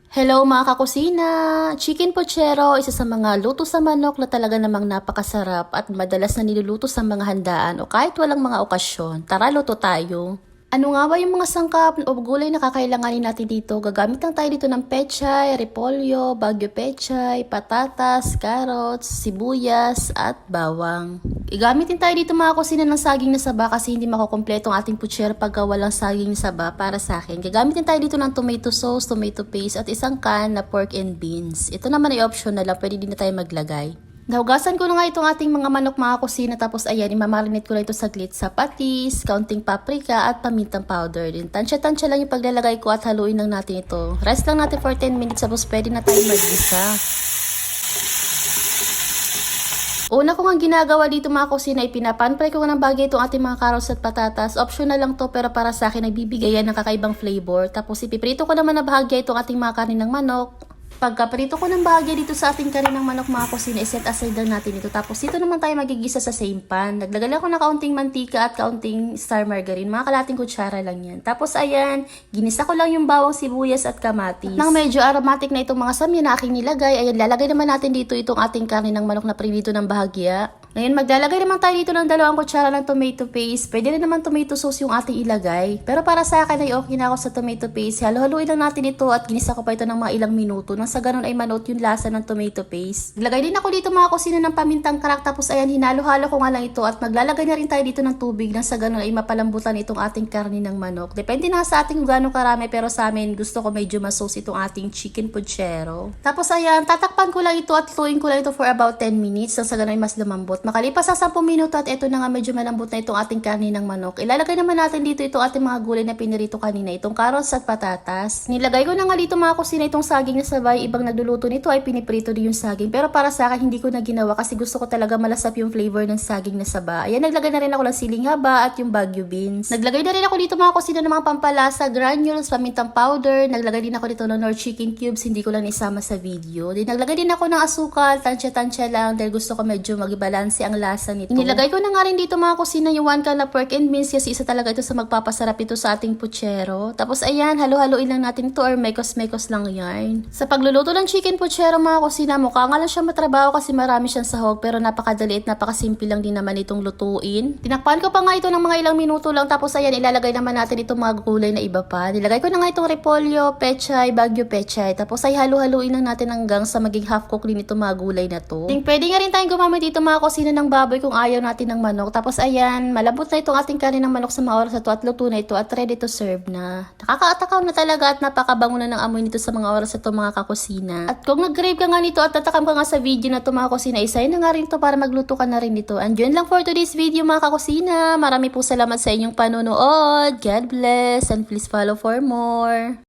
Hello mga kakusina! Chicken pochero, isa sa mga luto sa manok na talaga namang napakasarap at madalas na niluluto sa mga handaan o kahit walang mga okasyon. Tara, luto tayo! Ano nga ba yung mga sangkap o gulay na kakailanganin natin dito? Gagamit lang tayo dito ng pechay, repolyo, bagyo pechay, patatas, carrots, sibuyas, at bawang. Igamit din tayo dito mga kusina ng saging na saba kasi hindi makukumpleto ang ating puchero pagka walang saging na saba para sa akin. Gagamit din tayo dito ng tomato sauce, tomato paste, at isang can na pork and beans. Ito naman ay optional lang, pwede din na tayo maglagay. Nahugasan ko na nga itong ating mga manok mga kusina tapos ayan, imamarinate ko lang ito saglit sa patis, kaunting paprika at pamintang powder. Din tansya-tansya lang yung paglalagay ko at haluin lang natin ito. Rest lang natin for 10 minutes tapos pwede na tayo mag-isa. Una ko nga ginagawa dito mga kusina ay pinapanfry ko ng bagay itong ating mga carrots at patatas. Optional lang to pero para sa akin nagbibigay yan ng kakaibang flavor. Tapos ipiprito ko naman na bahagya itong ating mga kanin ng manok. Pagkaprito ko ng bahagya dito sa ating kanin ng manok mga kusina, iset aside lang natin ito. Tapos dito naman tayo magigisa sa same pan. Naglagay ako ng kaunting mantika at kaunting star margarine. Mga kalating kutsara lang yan. Tapos ayan, ginisa ko lang yung bawang, sibuyas at kamatis. At nang medyo aromatic na itong mga samya na aking nilagay, ayan, lalagay naman natin dito itong ating kanin ng manok na prinito ng bahagya. Ngayon, maglalagay naman tayo dito ng 2 kutsara ng tomato paste. Pwede rin naman tomato sauce yung ating ilagay. Pero para sa akin ay okay na ako sa tomato paste. Halo-haluin lang natin ito at ginisa ko pa ito ng mga ilang minuto. Nang sa ganun ay manood yung lasa ng tomato paste. Naglagay din ako dito mga kusina ng pamintang karak. Tapos ayan, hinalo-halo ko nga lang ito. At maglalagay na rin tayo dito ng tubig. Nang sa ganun ay mapalambutan itong ating karne ng manok. Depende na sa ating kung gaano karami. Pero sa amin, gusto ko medyo masauce itong ating chicken pochero. Tapos ayan, tatakpan ko lang ito at lutuin ko lang ito for about 10 minutes. Nang sa ganun ay mas lumambot. Makalipas sa 10 minuto at ito na nga medyo malambot na itong ating karne ng manok. Ilalagay naman natin dito itong ating mga gulay na pinirito kanina, itong carrots at patatas. Nilagay ko na nga dito mga kusina itong saging na sabay. Ibang nagluluto nito ay piniprito din yung saging. Pero para sa akin hindi ko na ginawa kasi gusto ko talaga malasap yung flavor ng saging na saba. Ayan, naglagay na rin ako ng siling haba at yung bagyo beans. Naglagay na rin ako dito mga kusina ng mga pampalasa, granules, pamintang powder. Naglagay din ako dito ng Knorr chicken cubes, hindi ko lang isama sa video. Din naglagay din ako ng asukal, tansya-tansya lang dahil gusto ko medyo magbalanse ang lasa nito. Inilagay ko na nga rin dito mga kusina yung 1 can na pork and beans kasi isa talaga ito sa magpapasarap ito sa ating puchero. Tapos ayan, halo-haloin lang natin ito or mekos-mekos lang yarn. Sa pagluluto ng chicken puchero mga kusina, mukha nga lang siya matrabaho kasi marami siyang sahog pero napakadali at napakasimple lang din naman itong lutuin. Tinakpan ko pa nga ito ng mga ilang minuto lang tapos ayan, ilalagay naman natin itong mga gulay na iba pa. Nilagay ko na nga itong repolyo, pechay, bagyo pechay. Tapos ay halo-haloin lang natin hanggang sa maging half cook din itong mga gulay na to. Pwede nga rin tayong gumamit dito mga kusina ng baboy kung ayaw natin ng manok. Tapos ayan, malambot na itong ating kanin ng manok sa mga oras na ito at luto na ito at ready to serve na. Nakakaatakaw na talaga at napakabango na ng amoy nito sa mga oras na ito mga kakusina. At kung nag-crave ka nga nito at tatakam ka nga sa video na ito mga kusina, isayin na nga rin ito para magluto ka na rin nito. And yun lang for today's video mga kakusina. Marami po salamat sa inyong panonood. God bless and please follow for more.